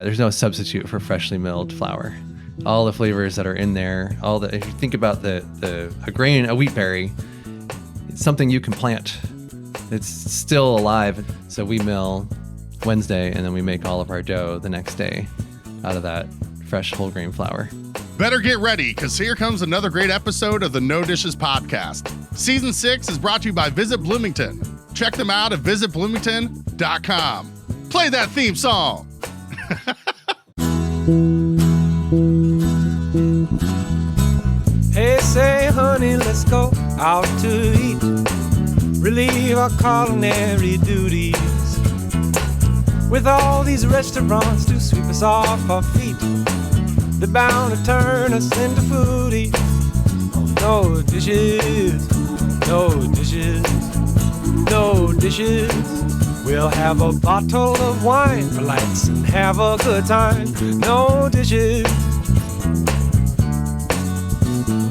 There's no substitute for freshly milled flour. All the flavors that are in there, if you think about a wheat berry, it's something you can plant. It's still alive. So we mill Wednesday, and then we make all of our dough the next day out of that fresh whole grain flour. Better get ready, because here comes another great episode of the No Dishes Podcast. Season 6 is brought to you by Visit Bloomington. Check them out at visitbloomington.com. Play that theme song. Hey, say, honey, let's go out to eat. Relieve our culinary duties. With all these restaurants to sweep us off our feet, they're bound to turn us into foodies. No dishes, no dishes, no dishes. We'll have a bottle of wine for lights and have a good time. No dishes,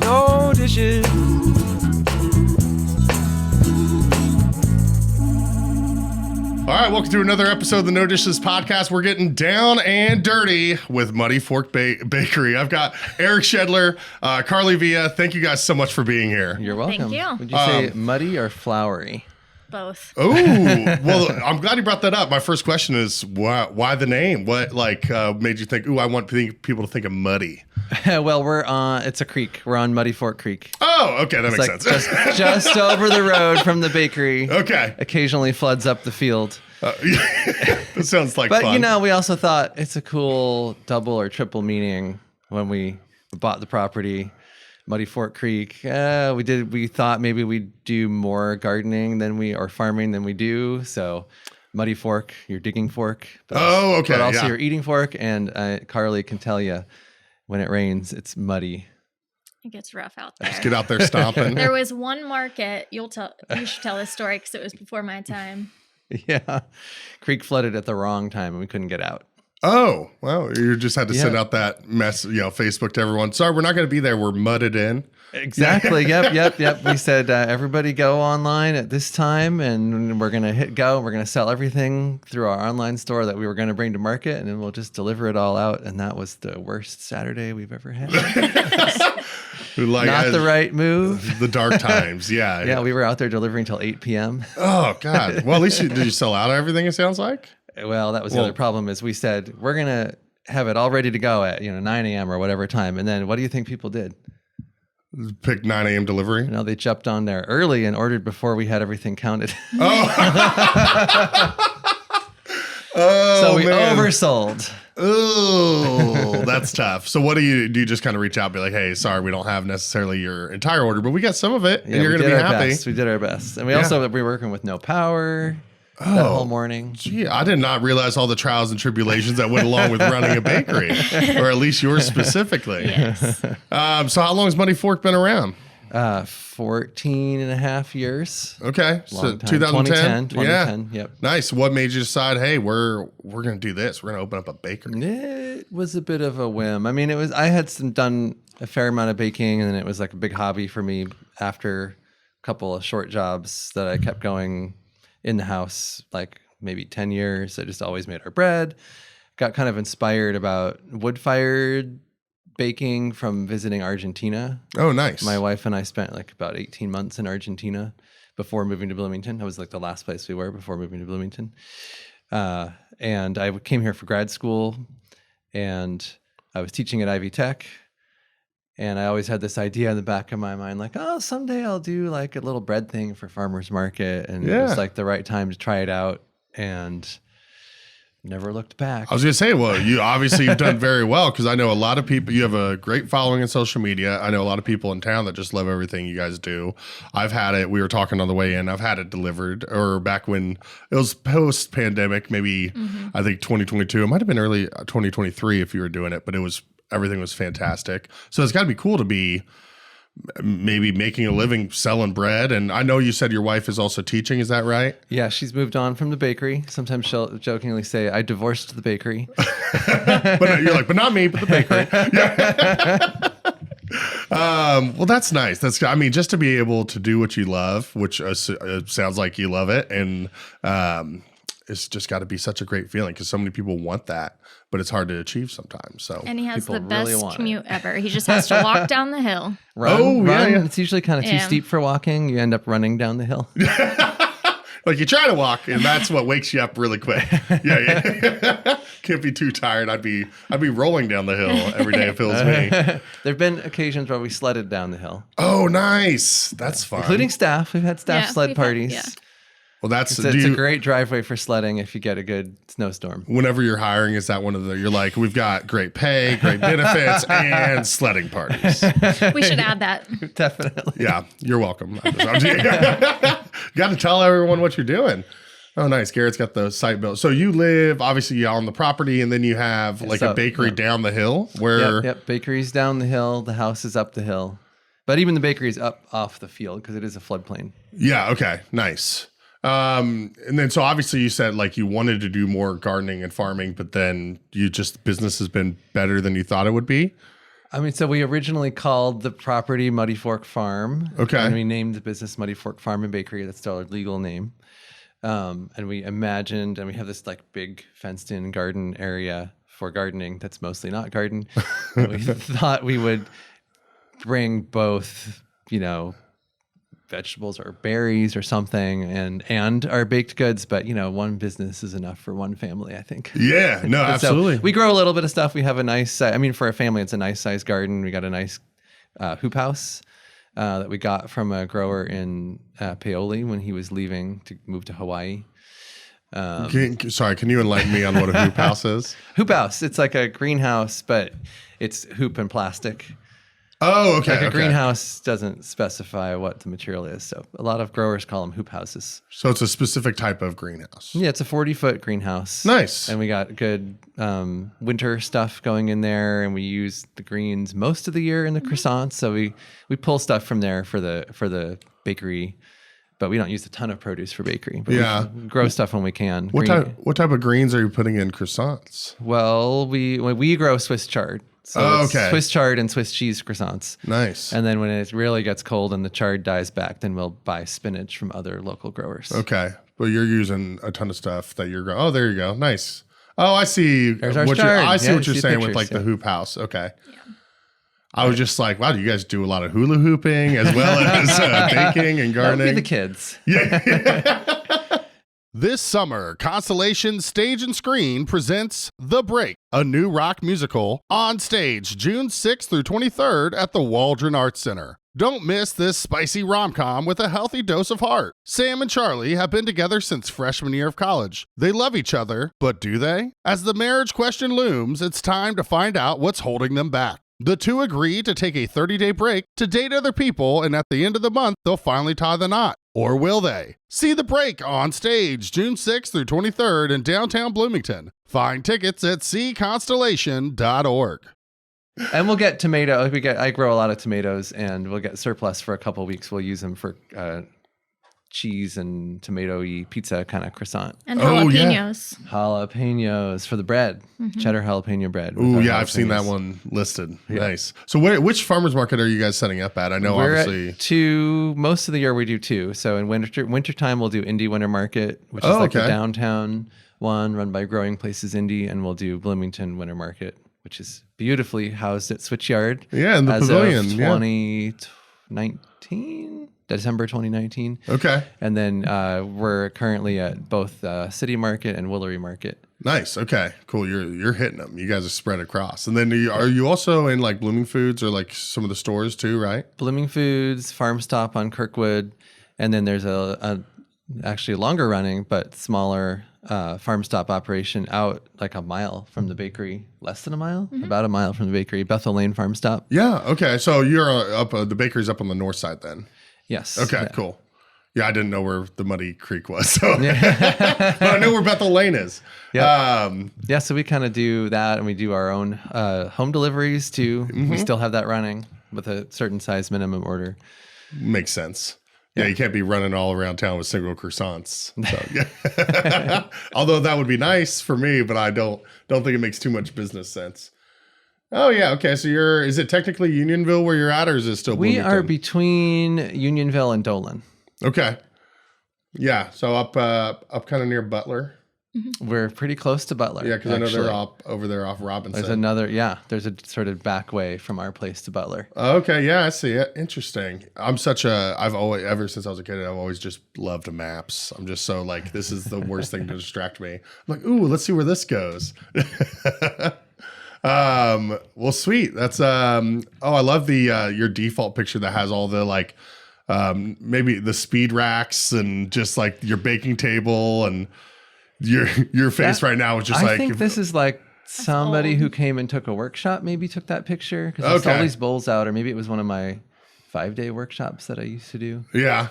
no dishes. All right, welcome to another episode of the No Dishes Podcast. We're getting down and dirty with Muddy Fork Bakery. I've got Eric Shedler, Carlee Villa. Thank you guys so much for being here. You're welcome. Thank you. Would you say muddy or flowery? Both. Oh, well, I'm glad you brought that up. My first question is why the name? What made you think, I want people to think of muddy? Well, it's a creek. We're on Muddy Fork Creek. Oh, okay, that makes sense. Just over the road from the bakery. Okay. Occasionally floods up the field. That sounds like but, fun. we also thought it's a cool double or triple meaning when we bought the property. Muddy Fork Creek. We thought maybe we'd do more gardening or farming than we do. So Muddy Fork, your digging fork. Okay. But also your eating fork. And Carlee can tell you when it rains, it's muddy. It gets rough out there. Just get out there stomping. There was one market. You should tell this story because it was before my time. Yeah. Creek flooded at the wrong time and we couldn't get out. Oh, well, you just had to send out that mess, Facebook to everyone. Sorry, we're not going to be there. We're mudded in. Exactly. Yep. We said, everybody go online at this time and we're going to hit go. We're going to sell everything through our online store that we were going to bring to market and then we'll just deliver it all out. And that was the worst Saturday we've ever had. Not the right move. The dark times. Yeah. Yeah. We were out there delivering till 8 p.m. Oh, God. Well, at least did you sell out everything, it sounds like? Well, that was the other problem is we said, we're going to have it all ready to go at 9 a.m. or whatever time. And then what do you think people did? Pick 9 a.m. delivery? They jumped on there early and ordered before we had everything counted. So we oversold. Oh, that's tough. So what do you just kind of reach out and be like, hey, sorry, we don't have necessarily your entire order, but we got some of it and you're going to be happy. We did our best. And we also were working with no power. That whole morning. Gee, I did not realize all the trials and tribulations that went along with running a bakery, or at least yours specifically. Yes. So how long has Muddy Fork been around? 14 and a half years. Okay. Long So time. 2010? 2010, yep. Nice. What made you decide, hey, we're going to do this. We're going to open up a bakery. It was a bit of a whim. I mean, I had done a fair amount of baking and it was like a big hobby for me after a couple of short jobs that I kept going in the house, like maybe 10 years. I just always made our bread. Got kind of inspired about wood-fired baking from visiting Argentina. Oh, nice. My wife and I spent like about 18 months in Argentina before moving to Bloomington. That was like the last place we were before moving to Bloomington. And I came here for grad school and I was teaching at Ivy Tech. And I always had this idea in the back of my mind, like, someday I'll do like a little bread thing for farmers market. And it was like the right time to try it out and never looked back. I was going to say, well, you've done very well because I know a lot of people, you have a great following on social media. I know a lot of people in town that just love everything you guys do. I've had it. We were talking on the way in. I've had it delivered or back when it was post pandemic, maybe I think 2022. It might have been early 2023 if you were doing it, but everything was fantastic. So it's got to be cool to be maybe making a living selling bread. And I know you said your wife is also teaching. Is that right? Yeah, she's moved on from the bakery. Sometimes she'll jokingly say, I divorced the bakery. But you're like, but not me, but the bakery. Well, that's nice. Just to be able to do what you love, which sounds like you love it. And it's just got to be such a great feeling because so many people want that, but it's hard to achieve sometimes. So And he has People the best really want commute ever. He just has to walk down the hill. Run. yeah. It's usually kind of too Yeah. steep for walking. You end up running down the hill. like you try to walk, and that's what wakes you up really quick. Yeah. Can't be too tired. I'd be rolling down the hill every day if it was me. There've been occasions where we sledded down the hill, Oh, nice. That's fun. including staff. We've had staff Yeah, sled we've had- parties. yeah. Well, that's It's a great driveway for sledding if you get a good snowstorm. whenever you're hiring, is that one of the, you're like, we've got great pay, great benefits, and sledding parties. We should add that. Definitely. Yeah, you're welcome. Got to tell everyone what you're doing. Oh, nice. Garrett's got the site built. So you live obviously on the property, and then you have like a bakery down the hill where. Yep. Bakery's down the hill. The house is up the hill. But even the bakery's up off the field because it is a floodplain. Yeah. Okay. Nice. And then so obviously you said like you wanted to do more gardening and farming, but then business has been better than you thought it would be. I mean, so we originally called the property Muddy Fork Farm. Okay. And we named the business Muddy Fork Farm and Bakery. That's still our legal name. And we imagined, and we have this like big fenced in garden area for gardening that's mostly not garden. And we thought we would bring both, vegetables or berries or something and our baked goods, but one business is enough for one family, I think. Yeah, no, absolutely. So we grow a little bit of stuff. We have a nice, for a family, it's a nice sized garden. We got a nice hoop house that we got from a grower in Paoli when he was leaving to move to Hawaii. Can you enlighten me on what a hoop house is? Hoop house. It's like a greenhouse, but it's hoop and plastic. Oh, okay. Like a greenhouse doesn't specify what the material is. So a lot of growers call them hoop houses. So it's a specific type of greenhouse. Yeah, it's a 40-foot greenhouse. Nice. And we got good winter stuff going in there, and we use the greens most of the year in the croissants. So we pull stuff from there for the bakery, but we don't use a ton of produce for bakery. But we grow stuff when we can. What type of greens are you putting in croissants? Well, we grow Swiss chard. So it's Swiss chard and Swiss cheese croissants. Nice. And then when it really gets cold and the chard dies back, then we'll buy spinach from other local growers. Okay. But you're using a ton of stuff that you're growing. Oh, there you go. Nice. Oh, I see. There's our what chard. I see Yeah, what you're see saying pictures, with like the yeah. hoop house. Okay. Yeah. I was just like, wow, do you guys do a lot of hula hooping as well as baking and That would gardening? be the kids. Yeah. This summer, Constellation Stage and Screen presents The Break, a new rock musical, on stage June 6th through 23rd at the Waldron Arts Center. Don't miss this spicy rom-com with a healthy dose of heart. Sam and Charlie have been together since freshman year of college. They love each other, but do they? As the marriage question looms, it's time to find out what's holding them back. The two agree to take a 30-day break to date other people, and at the end of the month, they'll finally tie the knot. Or will they? See The Break on stage June 6th through 23rd in downtown Bloomington. Find tickets at cconstellation.org. And we'll get tomato. I grow a lot of tomatoes, and we'll get surplus for a couple of weeks. We'll use them for cheese and tomato-y pizza kind of croissant. And Oh, yeah. jalapenos. Jalapenos for the bread. Cheddar jalapeno bread. with Ooh, our yeah, I've seen that jalapenos. one listed. Nice. So which farmers market are you guys setting up at? I know We're obviously. at two. Most of the year we do two. So in wintertime we'll do Indy Winter Market, which is like the downtown one run by Growing Places Indy, and we'll do Bloomington Winter Market, which is beautifully housed at Switchyard. Yeah, in the as pavilion. Of Yeah. 2019, December 2019. Okay. And then we're currently at both City Market and Woolery Market. Nice. Okay. Cool. You're hitting them. You guys are spread across. And then are you also in like Blooming Foods or like some of the stores too, right? Blooming Foods, Farm Stop on Kirkwood, and then there's a actually longer running but smaller Farm Stop operation out like a mile from the bakery, less than a mile, about a mile from the bakery, Bethel Lane Farm Stop. Yeah. Okay. So you're up, the bakery's up on the north side then. Yes. Okay. Yeah. Cool. Yeah, I didn't know where the Muddy Creek was, so but I know where Bethel Lane is. Yeah. Yeah. So we kind of do that, and we do our own home deliveries too. We still have that running with a certain size minimum order. Makes sense. Yeah, you can't be running all around town with single croissants. So, yeah. Although that would be nice for me, but I don't think it makes too much business sense. Oh yeah, okay. So is it technically Unionville where you're at, or is it still We Bloomington? are between Unionville and Dolan. Okay. Yeah, so up kind of near Butler. We're pretty close to Butler. Yeah, because I know they're actually. up over there off Robinson. There's a sort of back way from our place to Butler. Okay, yeah, I see it. Interesting. I've always, ever since I was a kid, I've always just loved maps. I'm just so like, this is the worst thing to distract me. I'm like, ooh, let's see where this goes. Well, sweet. That's, I love the, your default picture that has all the like, maybe the speed racks and just like your baking table and your face right now is just I think this is like somebody who came and took a workshop maybe took that picture because I saw these bowls out, or maybe it was one of my 5-day workshops that I used to do. Yeah.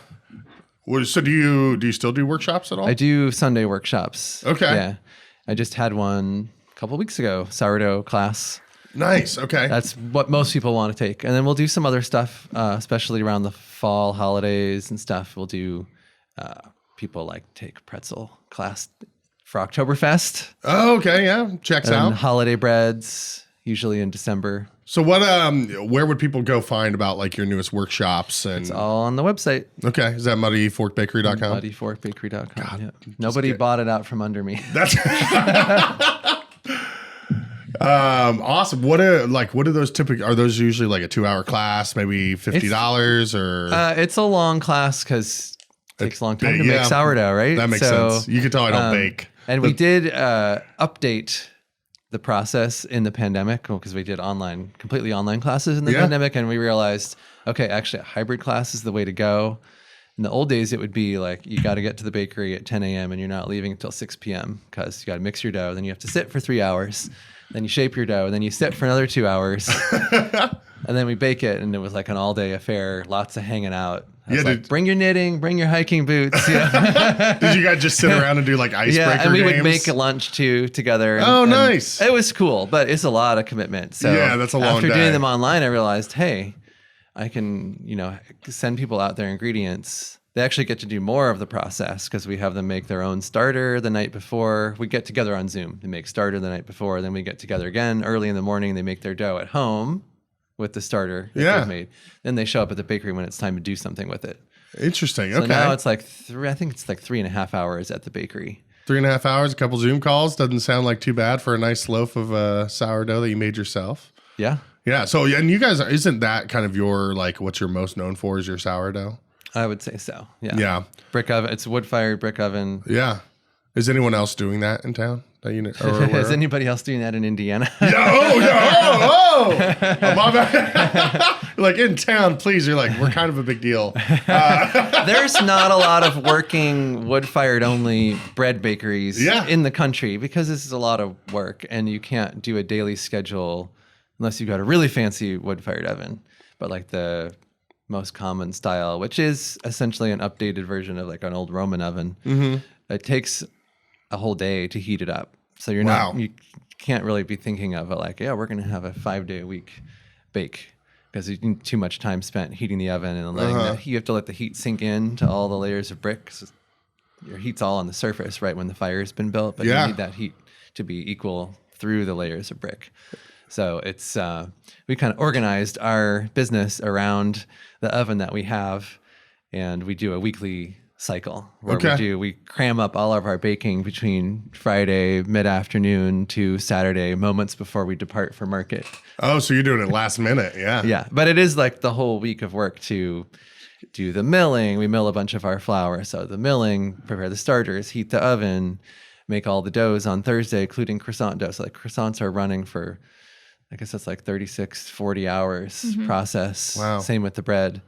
Well, so do you still do workshops at all? I do Sunday workshops. Okay. Yeah. I just had one a couple of weeks ago, sourdough class. Nice. Okay. That's what most people want to take. And then we'll do some other stuff, especially around the fall holidays and stuff. We'll do, people like take pretzel class for Oktoberfest. Oh, okay. Yeah. Checks And out. holiday breads, usually in December. So what, where would people go find about like your newest workshops? And It's all on the website, okay. Is that muddyforkbakery.com? muddyforkbakery.com. Yeah. Nobody bought it out from under me. That's awesome. What are those typically? Are those usually like a 2-hour class, maybe $50 or? It's a long class because it takes a long time to yeah, make sourdough, right? That makes sense. You can tell I don't bake. And we did update the process in the pandemic because we did completely online classes in the pandemic, and we realized, okay, actually a hybrid class is the way to go. In the old days, it would be like you got to get to the bakery at 10 a.m. and you're not leaving until 6 p.m. because you got to mix your dough. Then you have to sit for 3 hours. Then you shape your dough. And then you sit for another 2 hours. And then we bake it. And it was like an all-day affair, lots of hanging out. I was like, bring your knitting, bring your hiking boots. Yeah. Did you guys just sit around and do like icebreaker and we games? would make a lunch too together. Oh, and nice. It was cool, but it's a lot of commitment. So yeah, that's a long after day. doing them online, I realized, hey, I can, send people out their ingredients. They actually get to do more of the process because we have them make their own starter the night before. We get together on Zoom. They make starter the night before. Then we get together again early in the morning. They make their dough at home with the starter that they've made. Then they show up at the bakery when it's time to do something with it. Interesting. So okay. now it's like I think it's like 3.5 hours at the bakery. 3.5 hours, a couple Zoom calls. Doesn't sound like too bad for a nice loaf of sourdough that you made yourself. Yeah. Yeah. So, and you guys, isn't that kind of your, like, what you're most known for is your sourdough? I would say so. Yeah. Yeah. Brick oven. It's a wood-fired brick oven. Yeah. Is anyone else doing that in town that you know? Or Is anybody else doing that in Indiana? Oh, my bad. Like in town, please. You're like, we're kind of a big deal. There's not a lot of working wood-fired only bread bakeries in the country because this is a lot of work and you can't do a daily schedule unless you've got a really fancy wood-fired oven. But like the most common style, which is essentially an updated version of like an old Roman oven, it takes a whole day to heat it up. So you're you can't really be thinking of it like, yeah, we're going to have a 5-day-a-week bake because you need too much time spent heating the oven and letting you have to let the heat sink in to all the layers of brick. Your heat's all on the surface right when the fire has been built, but you need that heat to be equal through the layers of brick. So it's we kind of organized our business around the oven that we have, and we do a weekly cycle where we cram up all of our baking between Friday mid-afternoon to Saturday moments before we depart for market. Oh, so you're doing it last minute. Yeah. Yeah. But it is like the whole week of work to do the milling. We mill a bunch of our flour. So the milling, prepare the starters, heat the oven, make all the doughs on Thursday, including croissant dough. So like croissants are running for, I guess that's like 36, 40 hours process. Wow. Same with the bread.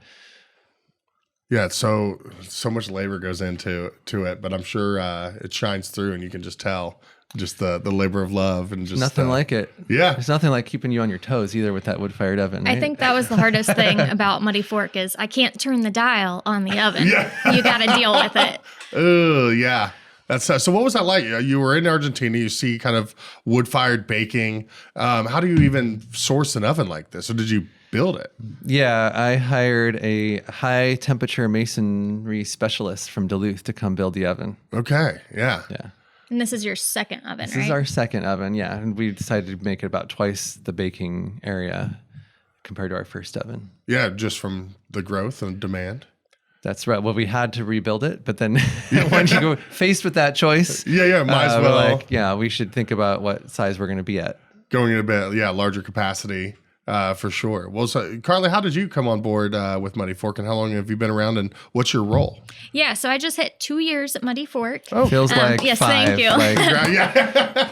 Yeah, so much labor goes into it, but I'm sure it shines through, and you can just tell just the labor of love and just nothing like it. Yeah, there's nothing like keeping you on your toes either with that wood-fired oven. Right? I think that was the hardest thing about Muddy Fork is I can't turn the dial on the oven. Yeah. You got to deal with it. Oh yeah. That's so. What was that like? You were in Argentina. You see kind of wood-fired baking. How do you even source an oven like this, or did you build it? Yeah, I hired a high-temperature masonry specialist from Duluth to come build the oven. Okay. Yeah. Yeah. And this is your second oven, This is our second oven. Yeah, and we decided to make it about twice the baking area compared to our first oven. Yeah, just from the growth and demand. That's right. Well, we had to rebuild it, but then when you go faced with that choice, might as we're well. like, we should think about what size we're going to be at. Going in a bit, larger capacity. For sure. Well, so Carlee, how did you come on board with Muddy Fork, and how long have you been around, and what's your role? Yeah, so I just hit 2 years at Muddy Fork. Feels like yes, 5. thank you. Like,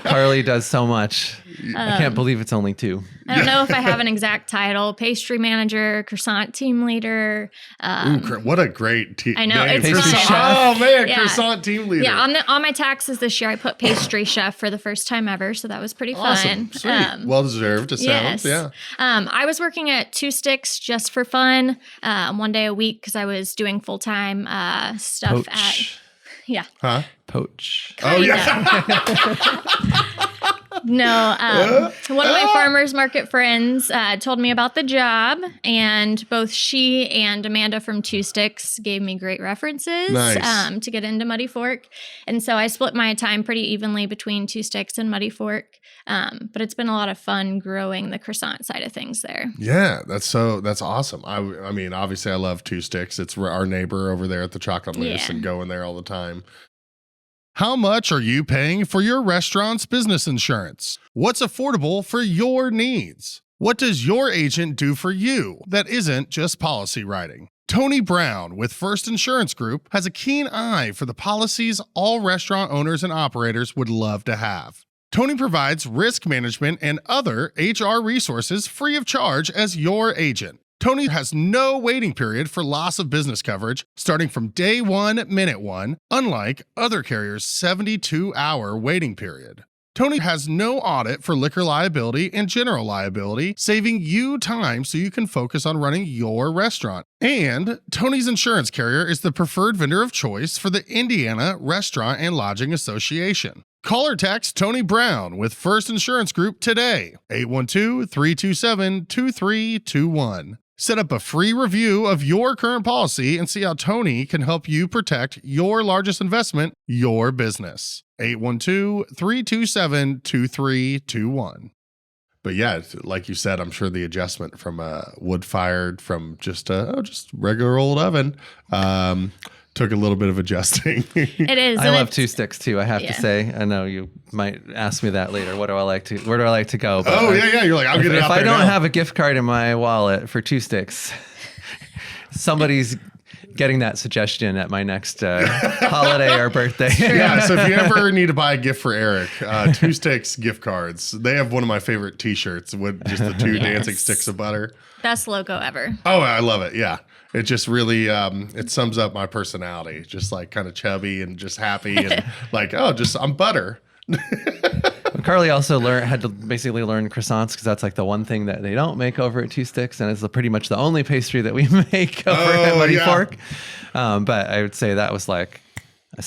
Carlee does so much. I can't believe it's only 2. I don't know if I have an exact title: pastry manager, croissant team leader. What a great team! I know, it's pastry fun. chef. Oh man, Yeah. croissant team leader. Yeah, on my taxes this year, I put pastry chef for the first time ever, so that was pretty Awesome. fun. Sweet. Well deserved. It sounds. Yes. Yeah. I was working at Two Sticks just for fun, 1 day a week because I was doing full time stuff Poach. Huh? Poach. Oh yeah. No, one of my farmers market friends told me about the job, and both she and Amanda from Two Sticks gave me great references Nice. to get into Muddy Fork. And so I split my time pretty evenly between Two Sticks and Muddy Fork. But it's been a lot of fun growing the croissant side of things there. Yeah, that's awesome. I mean, obviously, I love Two Sticks. It's our neighbor over there at the Chocolate Mousse, and going there all the time. How much are you paying for your restaurant's business insurance? What's affordable for your needs? What does your agent do for you that isn't just policy writing? Tony Brown with First Insurance Group has a keen eye for the policies all restaurant owners and operators would love to have. Tony provides risk management and other HR resources free of charge as your agent. Tony has no waiting period for loss of business coverage starting from day 1, minute 1, unlike other carriers' 72-hour waiting period. Tony has no audit for liquor liability and general liability, saving you time so you can focus on running your restaurant. And Tony's insurance carrier is the preferred vendor of choice for the Indiana Restaurant and Lodging Association. Call or text Tony Brown with First Insurance Group today, 812-327-2321. Set up a free review of your current policy and see how Tony can help you protect your largest investment, your business. 812-327-2321. But yeah, like you said, I'm sure the adjustment from wood-fired from just regular old oven took a little bit of adjusting. It is. I love Two Sticks too, I have to say. I know you might ask me that later. Where do I like to go? But You're like, I'll get it out if there I don't now. have a gift card in my wallet for Two Sticks, somebody's getting that suggestion at my next holiday or birthday. Yeah, so if you ever need to buy a gift for Eric, Two Sticks gift cards. They have one of my favorite t-shirts with just the 2 dancing sticks of butter. Best logo ever. Oh, I love it. Yeah. It just really, it sums up my personality. Just like kind of chubby and just happy and like, I'm butter. Carlee also had to basically learn croissants because that's like the one thing that they don't make over at Two Sticks, and it's pretty much the only pastry that we make over at Muddy Fork. But I would say that was like a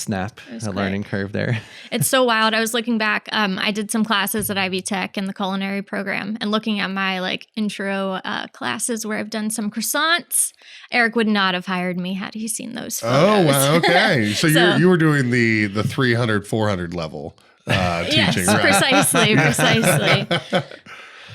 learning curve there. It's so wild. I was looking back. I did some classes at Ivy Tech in the culinary program, and looking at my intro classes where I've done some croissants. Eric would not have hired me had he seen those photos. Oh, wow. Okay. So you were doing the 300, 400 level teaching, yes, right? Precisely.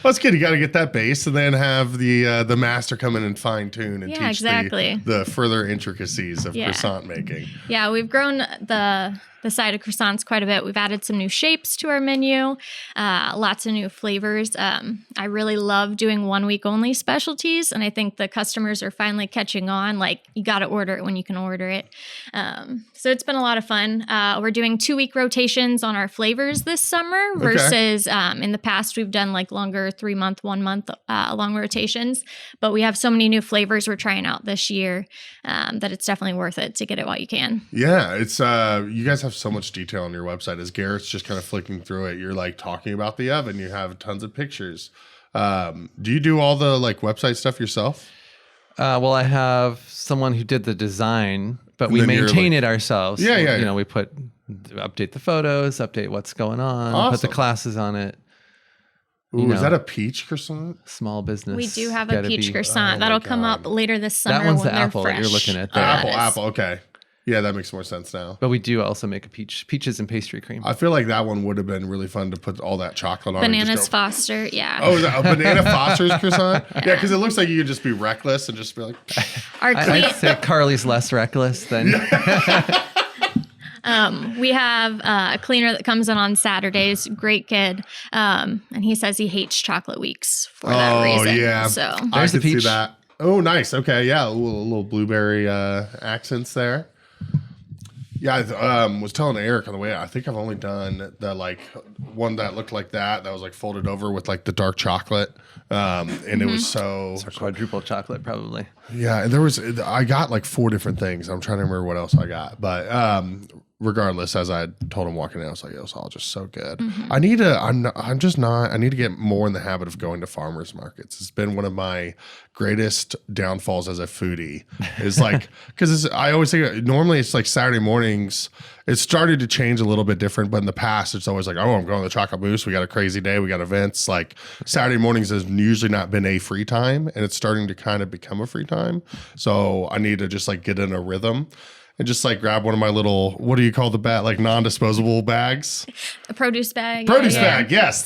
Well, it's good. You got to get that base and then have the master come in and fine tune and teach the further intricacies of croissant making. Yeah, we've grown the side of croissants quite a bit. We've added some new shapes to our menu, lots of new flavors. I really love doing 1 week only specialties, and I think the customers are finally catching on. Like, you got to order it when you can order it. So it's been a lot of fun. We're doing 2 week rotations on our flavors this summer versus in the past we've done longer 3 month, 1 month long rotations. But we have so many new flavors we're trying out this year that it's definitely worth it to get it while you can. Yeah, it's you guys have so much detail on your website. As Garrett's just kind of flicking through it, you're talking about the oven. You have tons of pictures. Do you do all the website stuff yourself? Well, I have someone who did the design, but we maintain it ourselves. Yeah. You know, we update the photos, update what's going on, put the classes on it. Ooh, is that a peach croissant? Small business. We do have a peach croissant. That'll come up later this summer. That one's when the apple they're that you're fresh. looking at there. Apple. Okay. Yeah, that makes more sense now. But we do also make a peaches and pastry cream. I feel like that one would have been really fun to put all that chocolate on. Bananas Foster, yeah. Oh, is that a Banana Foster's croissant? Yeah, because it looks like you could just be reckless and just be like. I'd say Carly's less reckless than. We have a cleaner that comes in on Saturdays, great kid, and he says he hates chocolate weeks for that reason. Oh, yeah. So I could see that. Oh, nice. Okay, yeah, a little blueberry accents there. Yeah, I was telling Eric on the way out, I think I've only done the like one that looked like that was like folded over with like the dark chocolate. And it was so quadruple chocolate probably. Yeah, and I got like 4 different things. I'm trying to remember what else I got. But regardless, as I told him walking in, I was like, it was all just so good. I need to get more in the habit of going to farmers markets. It's been one of my greatest downfalls as a foodie is like, because I always think normally it's like Saturday mornings. It started to change a little bit different, but in the past it's always like, oh, I'm going to the Chocolate Moose. We got a crazy day. We got events. Like Saturday mornings has usually not been a free time, and it's starting to kind of become a free time. So I need to just like get in a rhythm. And just like grab one of my little, what do you call the bag? Like non-disposable bags? A produce bag. Produce bag, yes.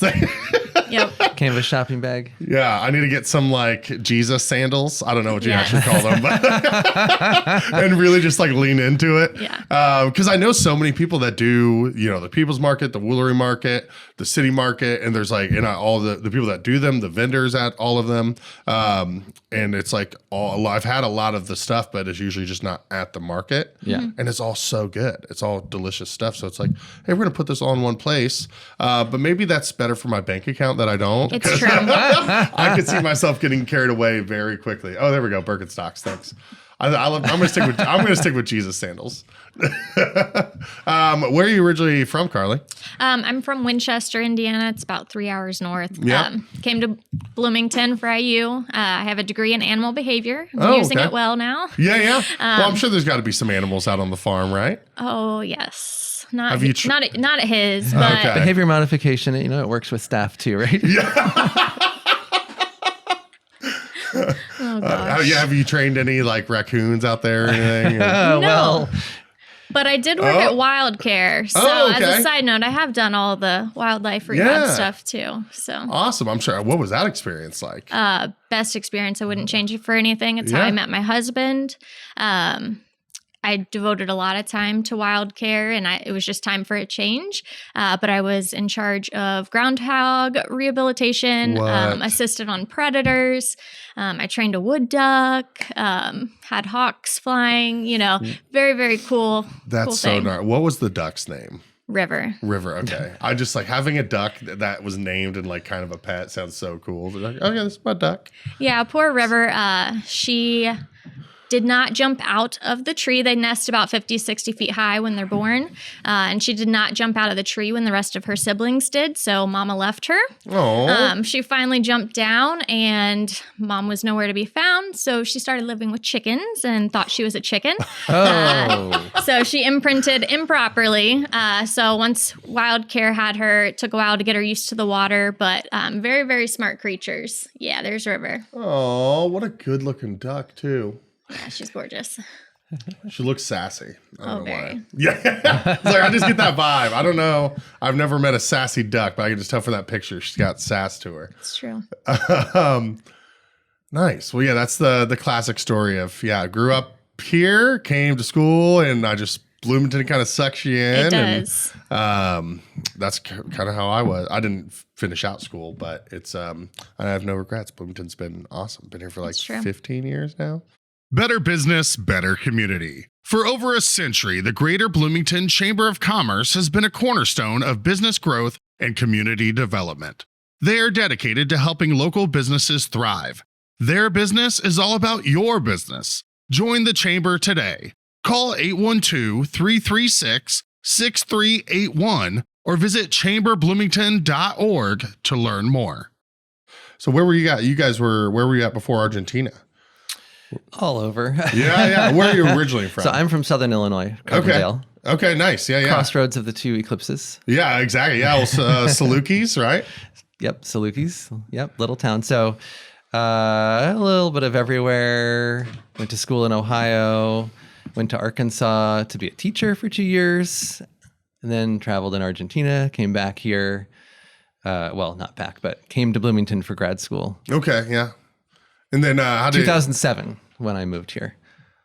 Yep. Canvas shopping bag. Yeah, I need to get some like Jesus sandals. I don't know what you actually call them, but and really just like lean into it. Yeah. Because I know so many people that do, the People's Market, the Woolery Market, the City Market, and there's like, all the people that do them, the vendors at all of them. And it's like I've had a lot of the stuff, but it's usually just not at the market. Yeah. And it's all so good. It's all delicious stuff. So it's like, hey, we're going to put this all in one place. But maybe that's better for my bank account that I don't. It's true. I could see myself getting carried away very quickly. Oh, there we go. Birkenstocks. Thanks. I'm going to stick with Jesus sandals. Where are you originally from, Carly? I'm from Winchester, Indiana. It's about 3 hours north. Yeah. Came to Bloomington for IU. I have a degree in animal behavior. I'm using it well now. Yeah. Well, I'm sure there's got to be some animals out on the farm, right? Oh, yes. Not Have you not at his, but Okay. Behavior modification, it works with staff too, right? Yeah. oh gosh. Have you trained any like raccoons out there or anything? No. Well, But I did work at Wild Care. So okay. as a side note, I have done all the wildlife rehab stuff too. So Awesome. I'm sure. What was that experience like? best experience. I wouldn't change it for anything. It's how I met my husband. I devoted a lot of time to Wild Care, and it was just time for a change. But I was in charge of groundhog rehabilitation, assisted on predators. I trained a wood duck, had hawks flying, very, very cool. That's cool so thing. nice. What was the duck's name? River. Okay. I just like having a duck that was named and like kind of a pet sounds so cool. They're like, oh yeah, this is my duck. Yeah, poor River. She did not jump out of the tree. They nest about 50, 60 feet high when they're born. And she did not jump out of the tree when the rest of her siblings did. So mama left her. Oh. She finally jumped down and mom was nowhere to be found. So she started living with chickens and thought she was a chicken. So she imprinted improperly. So once Wild Care had her, it took a while to get her used to the water, but very, very smart creatures. Yeah, there's River. Oh, what a good looking duck too. Yeah, she's gorgeous. She looks sassy. I don't know very. why. Yeah. It's like, I just get that vibe. I don't know. I've never met a sassy duck, but I can just tell from that picture she's got sass to her. It's true. Nice. Well, yeah, that's the classic story of, grew up here, came to school, and Bloomington kind of sucks you in. It does. And, that's kind of how I was. I didn't finish out school, but it's I have no regrets. Bloomington's been awesome. Been here for like 15 years now. Better business, better community. For over a century, the Greater Bloomington Chamber of Commerce has been a cornerstone of business growth and community development. They are dedicated to helping local businesses thrive. Their business is all about your business. Join the Chamber today. Call 812-336-6381 or visit chamberbloomington.org to learn more. So where were you at? Where were you at before Argentina? All over. Yeah. Where are you originally from? So I'm from Southern Illinois, Coverdale. Okay, nice. Yeah. Crossroads of the two eclipses. Yeah, exactly. Yeah, well, Salukis, right? Yep, Salukis. Yep, little town. So a little bit of everywhere. Went to school in Ohio. went to Arkansas to be a teacher for 2 years, and then traveled in Argentina, came back here. Well, not back, but came to Bloomington for grad school. Okay, yeah. And then how did 2007 when I moved here.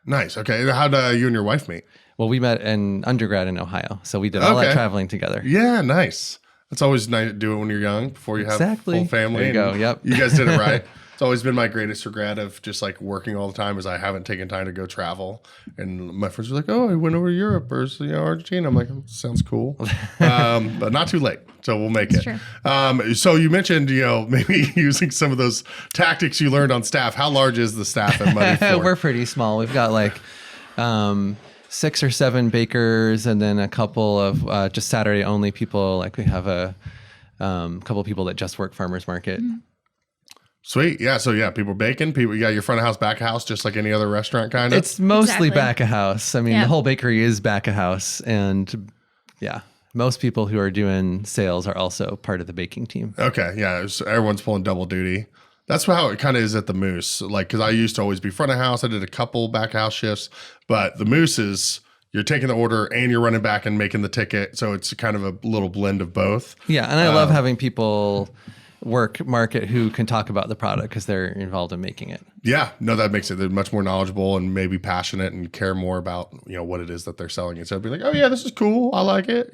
Nice. Okay. How'd you and your wife meet? Well, we met in undergrad in Ohio, so we did all that traveling together. Yeah, nice. It's always nice to do it when you're young before you have full family. There you go. Yep. You guys did it right. It's always been my greatest regret of just like working all the time is I haven't taken time to go travel. And my friends were like, "Oh, I went over to Europe or Argentina." I'm like, "Sounds cool," but not too late. So we'll make it. True. So you mentioned, maybe using some of those tactics you learned on staff. How large is the staff at Muddy Fork? We're pretty small. We've got like 6 or 7 bakers, and then a couple of just Saturday only people. Like we have a couple of people that just work farmers market. Mm-hmm. Sweet. Yeah. So people baking, you got your front of house, back of house, just like any other restaurant kind of. It's mostly Exactly. back of house. I mean, the whole bakery is back of house, and most people who are doing sales are also part of the baking team. Okay. Yeah. So everyone's pulling double duty. That's how it kind of is at the Moose. Like, cause I used to always be front of house. I did a couple back of house shifts, but the Moose is you're taking the order and you're running back and making the ticket. So it's kind of a little blend of both. Yeah. And I love having people work market who can talk about the product because they're involved in making it. Yeah, no, that makes it they're much more knowledgeable and maybe passionate and care more about what it is that they're selling. Instead of being like, oh yeah, this is cool, I like it.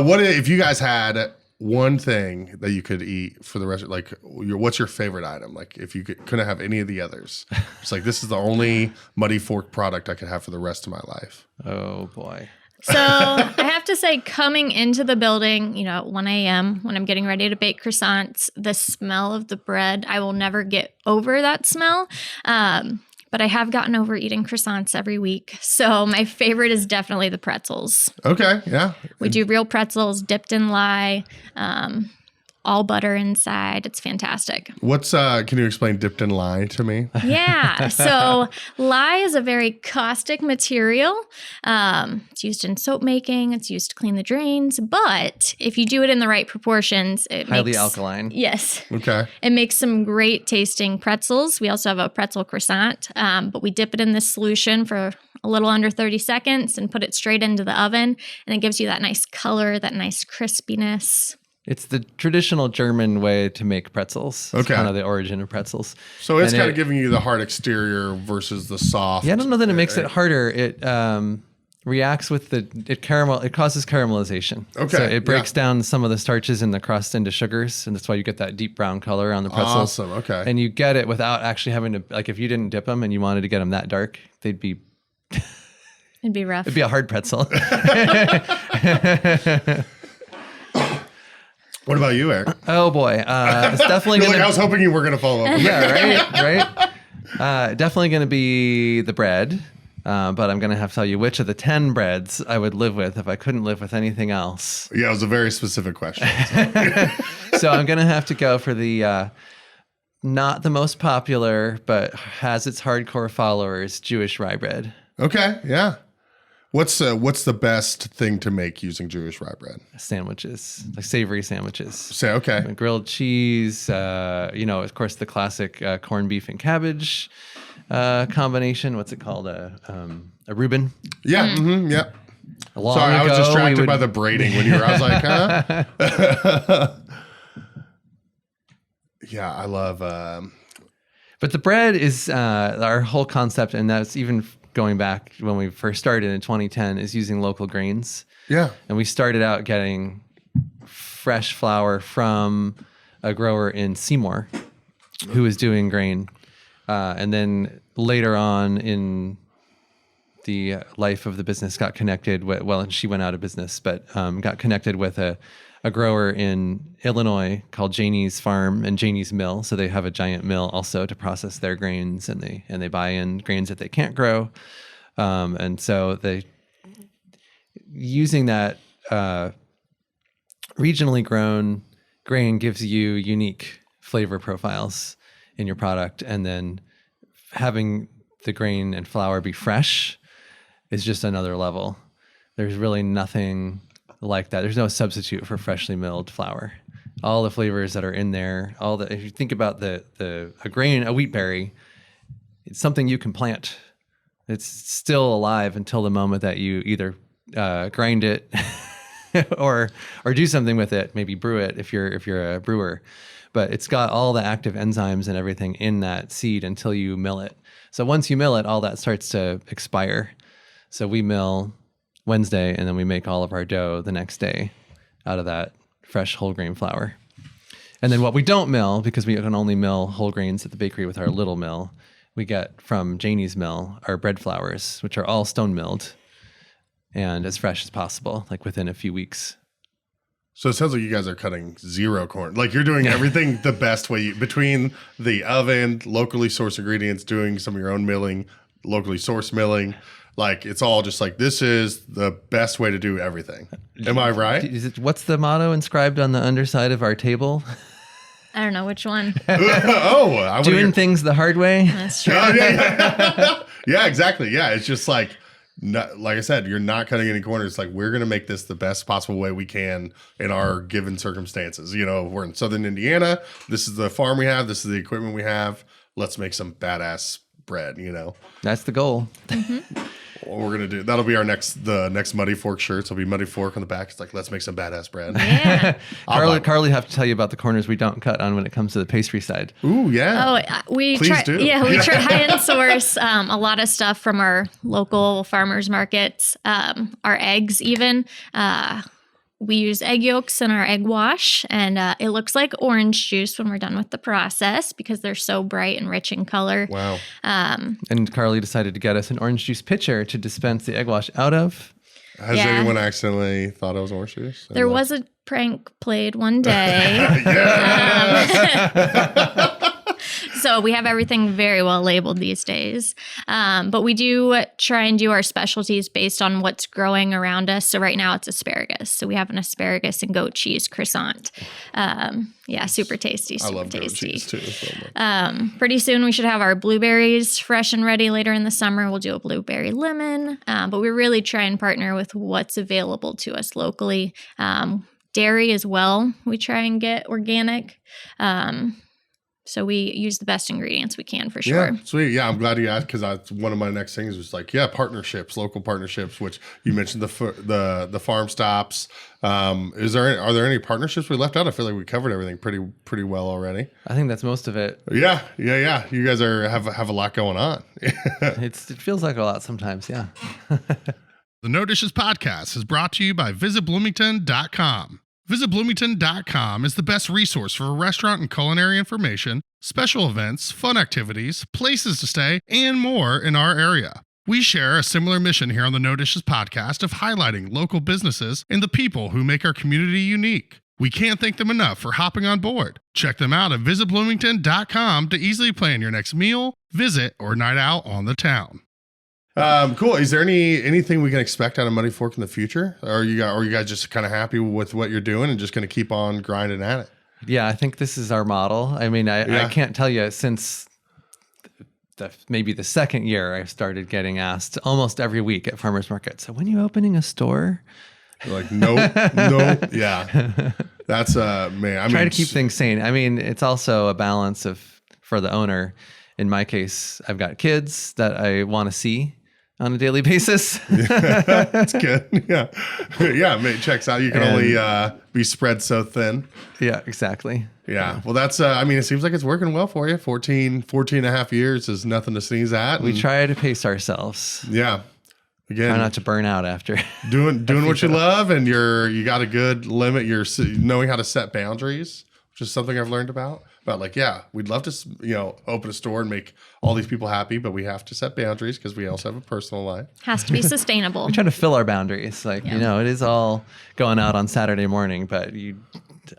What if you guys had one thing that you could eat for the rest? Like, what's your favorite item? Like, if you couldn't have any of the others, it's like this is the only Muddy Fork product I could have for the rest of my life. Oh boy. So I have to say, coming into the building, at 1 a.m. when I'm getting ready to bake croissants, the smell of the bread, I will never get over that smell. But I have gotten over eating croissants every week. So my favorite is definitely the pretzels. Okay, yeah. We do real pretzels dipped in lye, all butter inside. It's fantastic. What's can you explain dipped in lye to me? Yeah. So lye is a very caustic material. It's used in soap making. It's used to clean the drains. But if you do it in the right proportions, it Highly makes, alkaline. Yes. Okay. It makes some great tasting pretzels. We also have a pretzel croissant, but we dip it in this solution for a little under 30 seconds and put it straight into the oven. And it gives you that nice color, that nice crispiness. It's the traditional German way to make pretzels. It's Okay. kind of the origin of pretzels. So it's And kind of giving you the hard exterior versus the soft. Yeah, I don't know that it makes it harder. It reacts with it causes caramelization. Okay, So it breaks yeah. down some of the starches in the crust into sugars, and that's why you get that deep brown color on the pretzels. Awesome. Okay. And you get it without actually having to, like, if you didn't dip them and you wanted to get them that dark, it'd be a hard pretzel. What about you, Eric? Oh boy, it's definitely You're gonna. like, I was hoping you were going to follow up. Yeah, right. Definitely going to be the bread, but I'm going to have to tell you which of the 10 breads I would live with if I couldn't live with anything else. Yeah, it was a very specific question. So I'm going to have to go for the not the most popular, but has its hardcore followers, Jewish rye bread. Okay, yeah. What's the best thing to make using Jewish rye bread? Sandwiches, like savory sandwiches. Say okay. Grilled cheese, of course, the classic corned beef and cabbage combination. What's it called? A Reuben. Yeah, yeah. Long Sorry, I was ago, distracted by the braiding when you were. I was like, huh? Yeah, I love. But the bread is our whole concept, and that's even going back when we first started in 2010, is using local grains. Yeah. And we started out getting fresh flour from a grower in Seymour who was doing grain. And then later on in the life of the business got connected with, well, she went out of business, but got connected with a grower in Illinois called Janie's Farm and Janie's Mill. So they have a giant mill also to process their grains, and they buy in grains that they can't grow. And so they using that regionally grown grain gives you unique flavor profiles in your product, and then having the grain and flour be fresh is just another level. There's really nothing like that. There's no substitute for freshly milled flour. All the flavors that are in there, if you think about a wheat berry, it's something you can plant. It's still alive until the moment that you either grind it or do something with it, maybe brew it if you're a brewer. But it's got all the active enzymes and everything in that seed until you mill it. So once you mill it, all that starts to expire. So we mill Wednesday, and then we make all of our dough the next day out of that fresh whole grain flour. And then what we don't mill, because we can only mill whole grains at the bakery with our little mill, we get from Janie's mill our bread flours, which are all stone milled and as fresh as possible, like within a few weeks. So it sounds like you guys are cutting zero corn. Like you're doing everything the best way, between the oven, locally sourced ingredients, doing some of your own milling, locally sourced milling. Like it's all just like, this is the best way to do everything. Am I right? What's the motto inscribed on the underside of our table? I don't know which one. I doing things the hard way. That's true. Yeah, exactly. Yeah, it's just like I said, you're not cutting any corners. It's like, we're going to make this the best possible way we can in our given circumstances. You know, we're in Southern Indiana. This is the farm we have. This is the equipment we have. Let's make some badass bread, you know. That's the goal. Mm-hmm. What we're going to do, that'll be the next Muddy Fork shirts. It'll be Muddy Fork on the back. It's like, let's make some badass bread. Yeah. Carlee have to tell you about the corners we don't cut on when it comes to the pastry side. Ooh, yeah. Oh, we Please try. do. Yeah, we try and source a lot of stuff from our local farmers markets. Our eggs, even. We use egg yolks in our egg wash, and it looks like orange juice when we're done with the process because they're so bright and rich in color. Wow. And Carlee decided to get us an orange juice pitcher to dispense the egg wash out of. Has anyone accidentally thought it was orange juice? There was a prank played one day. So we have everything very well labeled these days. But we do try and do our specialties based on what's growing around us. So right now it's asparagus. So we have an asparagus and goat cheese croissant. Super tasty. Super I love tasty. goat cheese too. So pretty soon we should have our blueberries fresh and ready later in the summer. We'll do a blueberry lemon. But we really try and partner with what's available to us locally. Dairy as well. We try and get organic. So we use the best ingredients we can for sure. Yeah, sweet. Yeah, I'm glad you asked, because one of my next things was like, partnerships, local partnerships, which you mentioned the farm stops. Are there any partnerships we left out? I feel like we covered everything pretty well already. I think that's most of it. Yeah. You guys have a lot going on. It feels like a lot sometimes. Yeah. The No Dishes podcast is brought to you by visitbloomington.com. VisitBloomington.com is the best resource for restaurant and culinary information, special events, fun activities, places to stay, and more in our area. We share a similar mission here on the No Dishes podcast of highlighting local businesses and the people who make our community unique. We can't thank them enough for hopping on board. Check them out at visitbloomington.com to easily plan your next meal, visit, or night out on the town. Cool. Is there anything we can expect out of Muddy Fork in the future? Or are you guys just kind of happy with what you're doing and just going to keep on grinding at it? Yeah, I think this is our model. I mean, I can't tell you, since maybe the second year, I've started getting asked almost every week at farmers market, so when are you opening a store? You're like, nope. Yeah. That's man. Try to keep things sane. I mean, it's also a balance for the owner. In my case, I've got kids that I want to see on a daily basis. That's good. Yeah. Yeah, mate, checks out. You can only be spread so thin. Yeah, exactly. Yeah. Well, that's, it seems like it's working well for you. 14 and a half years is nothing to sneeze at. We try to pace ourselves. Yeah. Again, try not to burn out after doing what you love, and you got a good limit. You're knowing how to set boundaries, which is something I've learned about we'd love to, open a store and make all these people happy, but we have to set boundaries because we also have a personal life. Has to be sustainable. We try to fill our boundaries. It is all going out on Saturday morning, but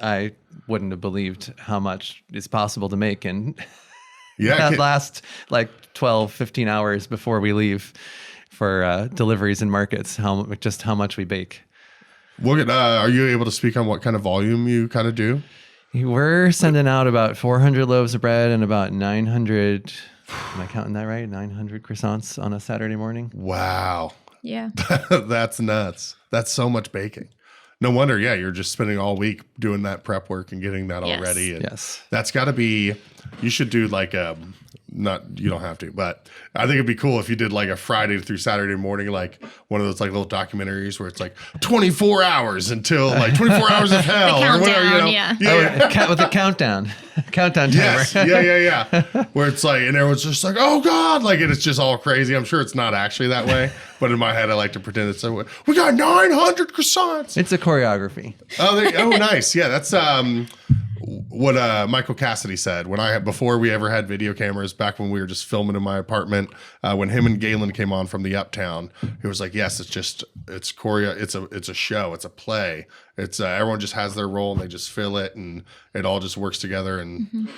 I wouldn't have believed how much is possible to make in that last 12, 15 hours before we leave for deliveries and markets, how much we bake. Are you able to speak on what kind of volume you kind of do? We're sending out about 400 loaves of bread and about 900, am I counting that right? 900 croissants on a Saturday morning. Wow. Yeah. That's nuts. That's so much baking. No wonder, you're just spending all week doing that prep work and getting that all ready. And yes. That's got to be, you should do like you don't have to, but I think it'd be cool if you did like a Friday through Saturday morning, like one of those like little documentaries where it's like 24 hours until like 24 hours of hell or whatever, you know? Yeah. With a countdown timer. Yes. Yeah. Where it's like, and everyone's just like, oh God, like, and it's just all crazy. I'm sure it's not actually that way, but in my head, I like to pretend it's so. We got 900 croissants. It's a choreography. Oh, nice. Yeah, that's what Michael Cassidy said before we ever had video cameras, back when we were just filming in my apartment. When him and Galen came on from the Uptown, he was like, "Yes, it's choreo. It's a show. It's a play. It's everyone just has their role and they just fill it, and it all just works together." And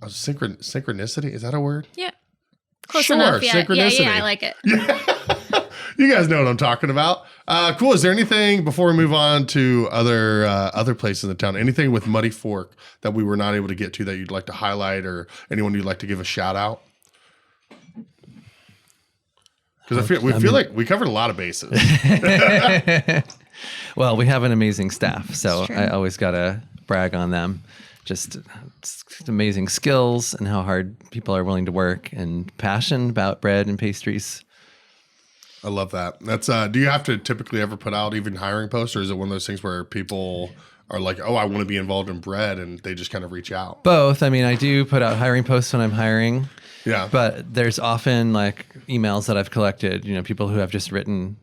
synchronicity, is that a word? Yeah. Close sure, enough. Yeah. Synchronicity. Yeah, I like it. Yeah. You guys know what I'm talking about. Cool. Is there anything before we move on to other places in the town? Anything with Muddy Fork that we were not able to get to that you'd like to highlight, or anyone you'd like to give a shout out? Because I feel like we covered a lot of bases. Well, we have an amazing staff, so I always gotta brag on them. Just amazing skills and how hard people are willing to work, and passion about bread and pastries. I love that. That's do you have to typically ever put out even hiring posts, or is it one of those things where people are like, oh, I want to be involved in bread, and they just kind of reach out? Both. I mean, I do put out hiring posts when I'm hiring. Yeah. But there's often like emails that I've collected, people who have just written,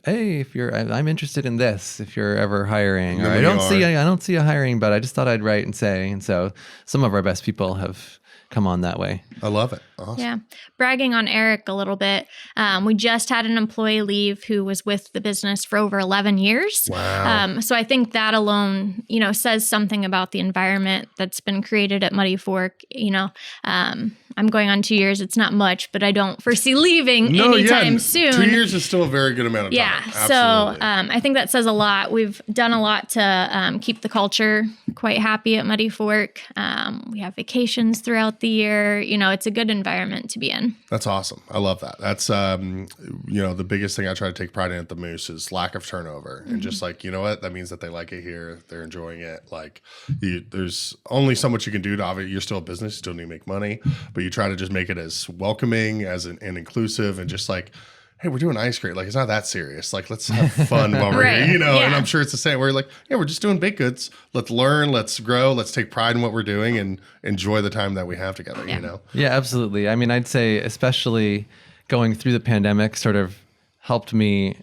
hey, I'm interested in this, if you're ever hiring, or I don't see a hiring, but I just thought I'd write and say. And so some of our best people have come on that way. I love it. Awesome. Yeah. Bragging on Eric a little bit. We just had an employee leave who was with the business for over 11 years. Wow. So I think that alone, says something about the environment that's been created at Muddy Fork. I'm going on 2 years. It's not much, but I don't foresee leaving anytime soon. 2 years is still a very good amount of time. Yeah. Absolutely. So I think that says a lot. We've done a lot to keep the culture quite happy at Muddy Fork. We have vacations throughout the year. It's a good environment to be in. That's awesome. I love that. That's, the biggest thing I try to take pride in at the Moose is lack of turnover. And just like, what? That means that they like it here. They're enjoying it. Like there's only so much you can do to, obviously, you're still a business, you still need to make money, but you try to just make it as welcoming and inclusive, and just like, hey, we're doing ice cream. Like, it's not that serious. Like, let's have fun while we're here, Yeah. And I'm sure it's the same. We're like, yeah, we're just doing baked goods. Let's learn, let's grow, let's take pride in what we're doing and enjoy the time that we have together, Yeah, absolutely. I mean, I'd say especially going through the pandemic sort of helped me,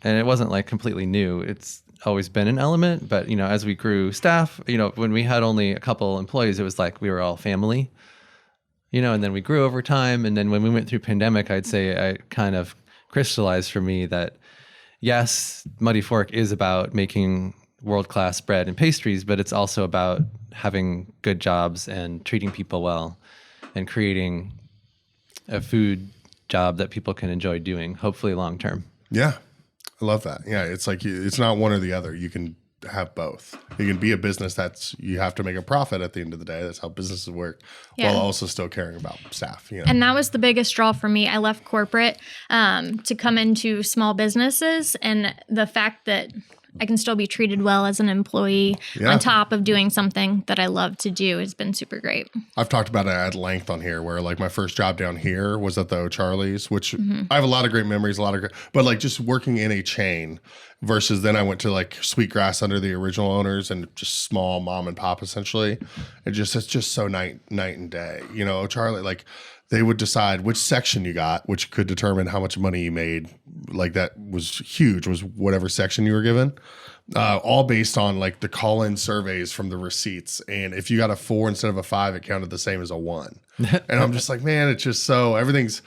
and it wasn't like completely new. It's always been an element, but, as we grew staff, when we had only a couple employees, it was like we were all family, and then we grew over time. And then when we went through pandemic, I'd say I kind of crystallized for me that, yes, Muddy Fork is about making world-class bread and pastries, but it's also about having good jobs and treating people well and creating a food job that people can enjoy doing, hopefully long term. Yeah, I love that. Yeah, it's like it's not one or the other. You can have both. You can be a business you have to make a profit at the end of the day. That's how businesses work, while also still caring about staff. And that was the biggest draw for me. I left corporate to come into small businesses, and the fact that I can still be treated well as an employee on top of doing something that I love to do has been super great. I've talked about it at length on here, where like my first job down here was at the O'Charlie's, which I have a lot of great memories, but like just working in a chain versus then I went to like Sweetgrass under the original owners and just small mom and pop essentially. It's just so night and day. O'Charlie, like they would decide which section you got, which could determine how much money you made. Like that was huge, was whatever section you were given. All based on like the call-in surveys from the receipts. And if you got a 4 instead of a 5, it counted the same as a 1. And I'm just like, man, it's just everything's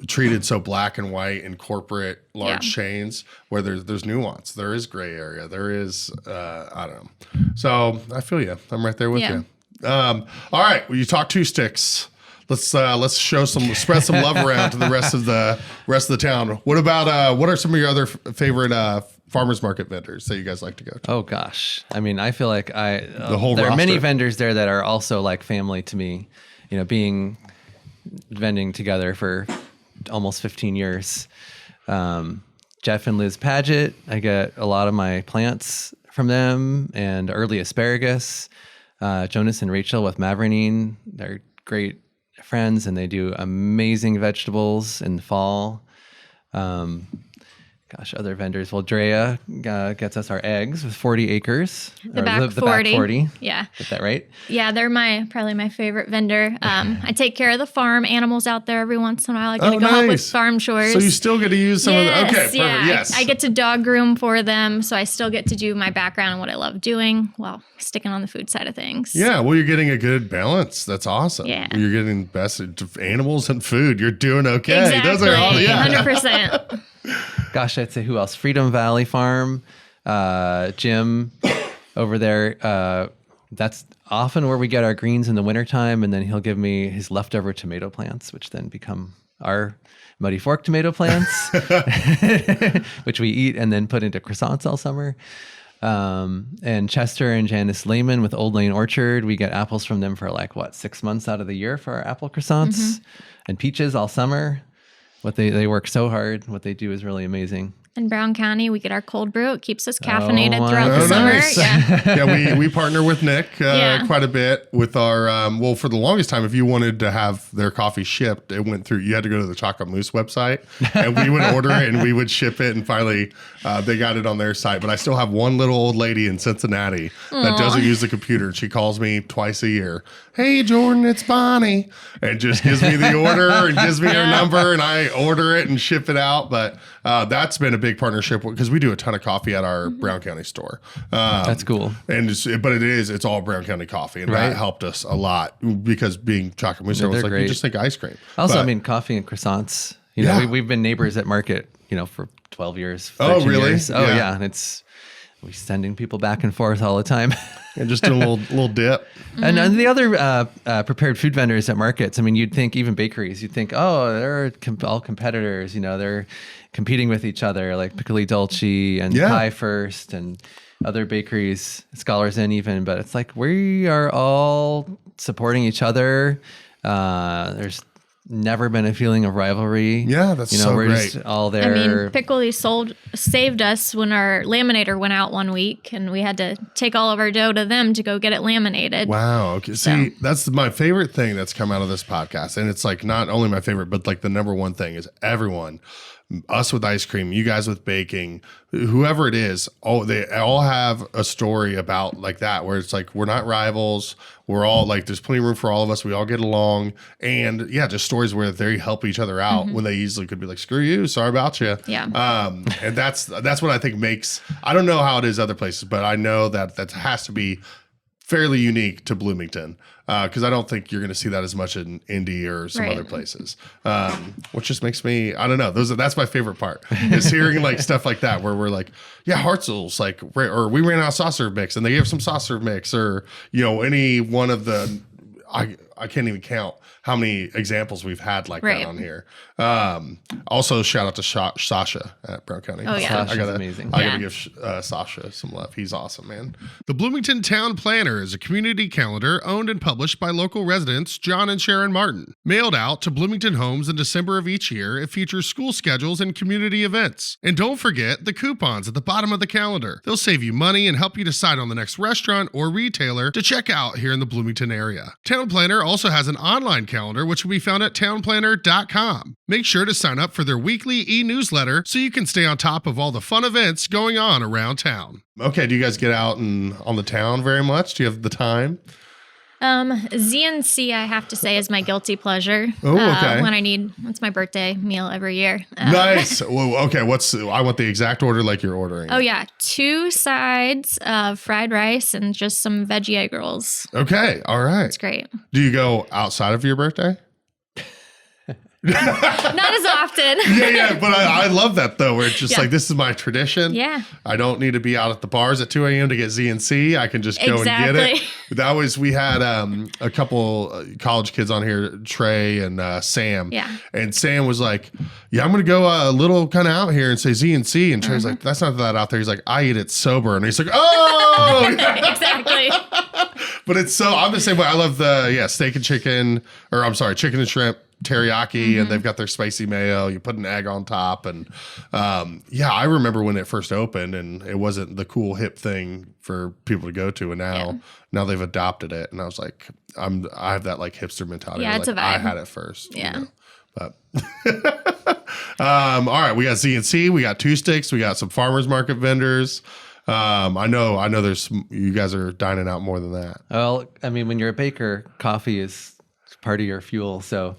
treated so black and white in corporate large chains, where there's nuance. There is gray area. There is, I don't know. So I feel you. I'm right there with you. All right. Well, you talk 2 sticks. Let's spread some love around to the rest of the town. What about what are some of your other favorite farmers market vendors that you guys like to go to? Oh gosh, I mean, I feel like there roster. are many vendors there that are also like family to me. Being vending together for almost 15 years. Jeff and Liz Paget, I get a lot of my plants from them, and early asparagus. Jonas and Rachel with Mavernine. They're great friends, and they do amazing vegetables in the fall. Other vendors. Well, Drea gets us our eggs with 40 acres. The back 40. Yeah. Get that right? Yeah, they're probably my favorite vendor. I take care of the farm animals out there every once in a while. I get to go help with farm chores. So you still get to use some of the... Okay, perfect. Yeah. Yes. I get to dog groom for them, so I still get to do my background and what I love doing while sticking on the food side of things. Yeah, well, you're getting a good balance. That's awesome. Yeah. You're getting best animals and food. You're doing okay. Exactly. Those are all... Yeah. 100%. Gosh, I'd say who else? Freedom Valley Farm, Jim over there. That's often where we get our greens in the wintertime, and then he'll give me his leftover tomato plants, which then become our Muddy Fork tomato plants, which we eat and then put into croissants all summer. And Chester and Janice Lehman with Old Lane Orchard, we get apples from them for 6 months out of the year for our apple croissants, and peaches all summer. They work so hard. What they do is really amazing. In Brown County, we get our cold brew. It keeps us caffeinated throughout the summer. Nice. Yeah. we partner with Nick quite a bit with our, for the longest time, if you wanted to have their coffee shipped, it went through, you had to go to the Chocolate Moose website, and we would order it and we would ship it, and finally they got it on their site. But I still have one little old lady in Cincinnati that doesn't use the computer. She calls me twice a year. Hey, Jordan, it's Bonnie. And just gives me the order and gives me her number, and I order it and ship it out. But that's been a big partnership because we do a ton of coffee at our Brown County store. That's cool. And it's all Brown County coffee, and that helped us a lot because being Chocolate Moose, I was like, you just think ice cream. Also, coffee and croissants. We've been neighbors at Market, for 12 years. Oh, really? Years. Oh, yeah. And we're sending people back and forth all the time. And just doing a little dip. And the other prepared food vendors at markets, you'd think even bakeries, you'd think, oh, they're all competitors. They're competing with each other, like Piccoli Dolce and Pie First and other bakeries, Scholars Inn even. But it's like we are all supporting each other. There's never been a feeling of rivalry. Yeah, that's so we're great. Just all there. Piccoli saved us when our laminator went out one week, and we had to take all of our dough to them to go get it laminated. Wow. Okay. See, that's my favorite thing that's come out of this podcast. And it's not only my favorite, but the number one thing is everyone, us with ice cream, you guys with baking, whoever it is, they all have a story about that, where it's we're not rivals. We're all there's plenty of room for all of us. We all get along. And just stories where they help each other out when they easily could be screw you, sorry about you. Yeah. And that's what I think makes, I don't know how it is other places, but I know that has to be fairly unique to Bloomington, because I don't think you're going to see that as much in Indy or some other places, which just makes me, I don't know, that's my favorite part is hearing stuff like that, where we're Hartzell's or we ran out of soft serve mix and they gave some soft serve mix, or any one of the, I can't even count how many examples we've had that on here. Also, shout out to Sasha at Brown County. Oh, yeah. Sasha's amazing. I got to give Sasha some love. He's awesome, man. The Bloomington Town Planner is a community calendar owned and published by local residents John and Sharon Martin. Mailed out to Bloomington homes in December of each year, it features school schedules and community events. And don't forget the coupons at the bottom of the calendar. They'll save you money and help you decide on the next restaurant or retailer to check out here in the Bloomington area. Town Planner also has an online calendar, which will be found at townplanner.com. Make sure to sign up for their weekly e-newsletter so you can stay on top of all the fun events going on around town. Okay, do you guys get out on the town very much? Do you have the time? ZNC, I have to say, is my guilty pleasure. Oh, okay. When it's my birthday meal every year. Nice. Well, okay, I want the exact order you're ordering. Oh, yeah. 2 sides of fried rice and just some veggie egg rolls. Okay, all right. It's great. Do you go outside of your birthday? Not as often. Yeah, but I love that though, where it's just this is my tradition. Yeah. I don't need to be out at the bars at 2 a.m. to get ZNC. I can just go and get it. We had a couple college kids on here, Trey and Sam. Yeah. And Sam was like, yeah, I'm going to go a little kind of out here and say ZNC. And Trey's like, that's not that out there. He's like, I eat it sober. And he's like, oh! Exactly. But I'm the same way. I love the, steak and chicken, chicken and shrimp. teriyaki and they've got their spicy mayo. You put an egg on top. And I remember when it first opened and it wasn't the cool hip thing for people to go to. And now they've adopted it. And I was like, I have that like hipster mentality. Yeah, it's like, a vibe. I had it first. Yeah. You know? But all right, we got Z&C, we got Two Sticks, we got some farmers market vendors. I know there's you guys are dining out more than that. Well, I mean, when you're a baker, coffee is part of your fuel. So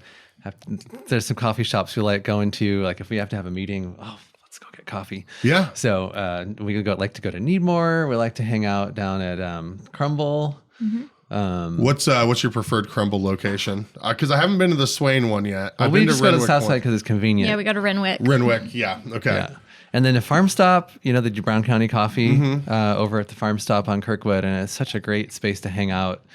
there's some coffee shops we like going to. Like if we have to have a meeting, let's go get coffee. Yeah. So we like to go to Needmore. We like to hang out down at Crumble. What's your preferred Crumble location? Because I haven't been to the Swain one yet. Well, we just go to the South Side because it's convenient. Yeah, we go to Renwick. Renwick, yeah, okay. Yeah. And then the Farm Stop, the Brown County Coffee over at the Farm Stop on Kirkwood. And it's such a great space to hang out.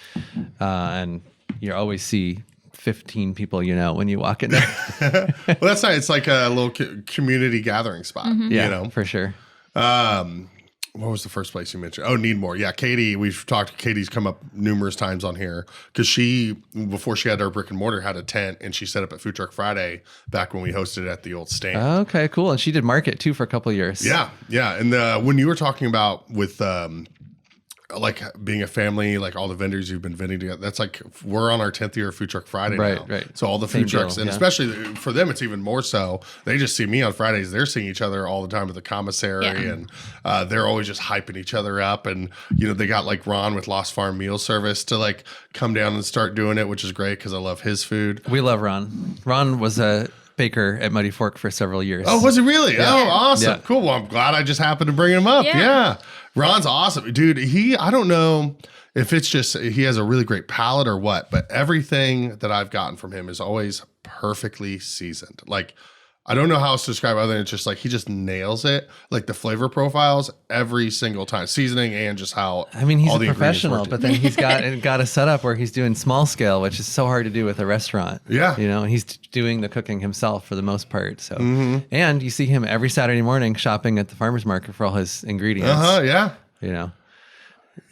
And you always see 15 people, when you walk in there. Well, that's nice. It's like a little community gathering spot, Yeah, for sure. What was the first place you mentioned? Oh, Needmore. Yeah, Katie. We've talked. Katie's come up numerous times on here because before she had her brick and mortar, had a tent and she set up at Food Truck Friday back when we hosted it at the old stand. Okay, cool. And she did market too for a couple of years. Yeah. And when you were talking about with like being a family, like all the vendors you've been vending together, that's like we're on our 10th year of Food Truck Friday now. Right. So all the Same food trucks, deal, and especially for them, it's even more so. They just see me on Fridays. They're seeing each other all the time at the commissary, and they're always just hyping each other up. And they got like Ron with Lost Farm Meal Service to like come down and start doing it, which is great because I love his food. We love Ron. Ron was a baker at Muddy Fork for several years. Oh, was he really? Yeah. Oh, awesome. Yeah. Cool. Well, I'm glad I just happened to bring him up. Yeah. Ron's awesome. Dude, I don't know if it's just he has a really great palate or what, but everything that I've gotten from him is always perfectly seasoned. Like, I don't know how else to describe it other than it's just like he just nails it. Like the flavor profiles every single time, seasoning and just how he's all a the professional, but then he's got a setup where he's doing small scale, which is so hard to do with a restaurant. Yeah. And he's doing the cooking himself for the most part. So, and you see him every Saturday morning shopping at the farmer's market for all his ingredients. Yeah.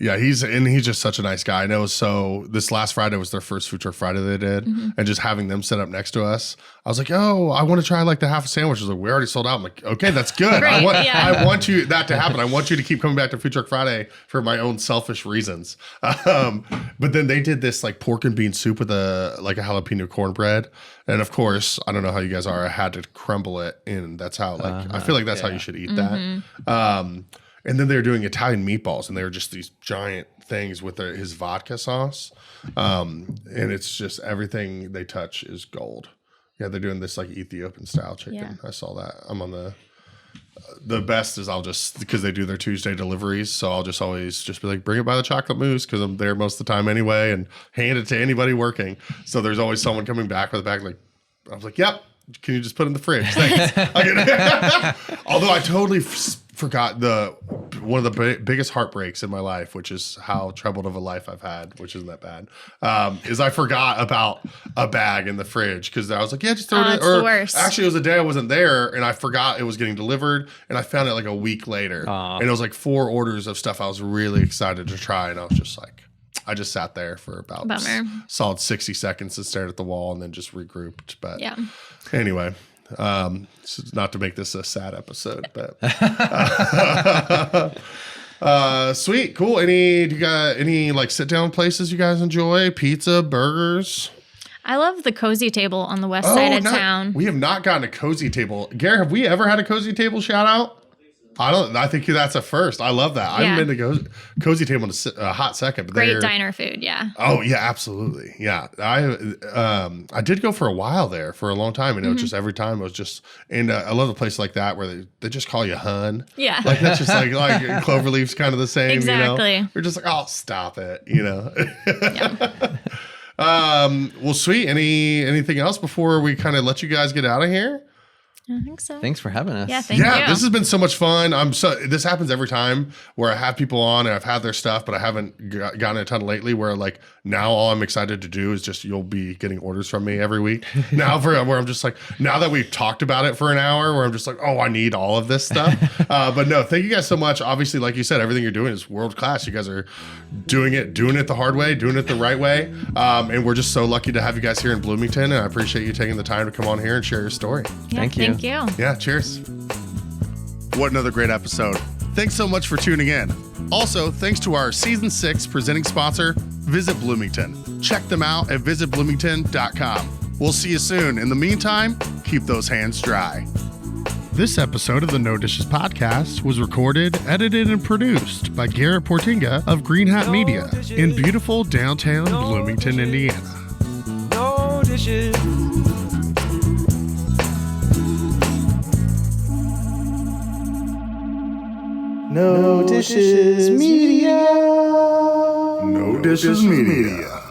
Yeah, he's just such a nice guy. I know. So this last Friday was their first Food Truck Friday they did, and just having them set up next to us, I was like, "Oh, I want to try like the half a sandwich." I was like, "We already sold out." I'm like, "Okay, that's good. Great, I want that to happen. I want you to keep coming back to Food Truck Friday for my own selfish reasons." But then they did this like pork and bean soup with a jalapeno cornbread, and of course, I don't know how you guys are. I had to crumble it, and that's how I feel like that's how you should eat that. And then they were doing Italian meatballs, and they were just these giant things with his vodka sauce. And it's just everything they touch is gold. Yeah, they're doing this like Ethiopian style chicken. Yeah. I saw that. I'm on the best is because they do their Tuesday deliveries. So I'll just always just be like, bring it by the chocolate mousse because I'm there most of the time anyway, and hand it to anybody working. So there's always someone coming back with a bag like, I was like, yep. Can you just put it in the fridge? Thanks. Although I totally forgot one of the biggest heartbreaks in my life, which is how troubled of a life I've had, which isn't that bad, is I forgot about a bag in the fridge because I was like, yeah, just throw it in. It's the worst. Actually, it was a day I wasn't there and I forgot it was getting delivered and I found it like a week later. And it was like 4 orders of stuff I was really excited to try. And I was just like, I just sat there for about solid 60 seconds and stared at the wall and then just regrouped. But anyway, so not to make this a sad episode, but sweet, cool. Do you got any like sit down places you guys enjoy? Pizza, burgers? I love the Cozy Table on the west side of town. We have not gotten a Cozy Table. Gary, have we ever had a Cozy Table shout out? I think that's a first. I love that. I haven't been to Cozy Table in a hot second. But great diner food, yeah. Oh yeah, absolutely, yeah. I did go for a while there for a long time, and it was just every time it was just. And I love a place like that where they just call you hun. Yeah, like that's just like Cloverleaf's kind of the same. Exactly. We're just like, oh, stop it, Well, sweet. Anything else before we kind of let you guys get out of here? I think so. Thanks for having us. Yeah, thank you. This has been so much fun. This happens every time where I have people on and I've had their stuff, but I haven't gotten a ton lately. Where like now, all I'm excited to do is just you'll be getting orders from me every week. Now where I'm just like, now that we've talked about it for an hour, where I'm just like, oh, I need all of this stuff. But no, thank you guys so much. Obviously, like you said, everything you're doing is world class. You guys are doing it the hard way, doing it the right way, and we're just so lucky to have you guys here in Bloomington. And I appreciate you taking the time to come on here and share your story. Yeah, Thank you. Thank you. Yeah, cheers. What another great episode. Thanks so much for tuning in. Also, thanks to our Season 6 presenting sponsor, Visit Bloomington. Check them out at visitbloomington.com. We'll see you soon. In the meantime, keep those hands dry. This episode of the No Dishes Podcast was recorded, edited, and produced by Garrett Portinga of Green Hat Media in beautiful downtown Bloomington, Indiana. No dishes. No Dishes Media. No Dishes Media.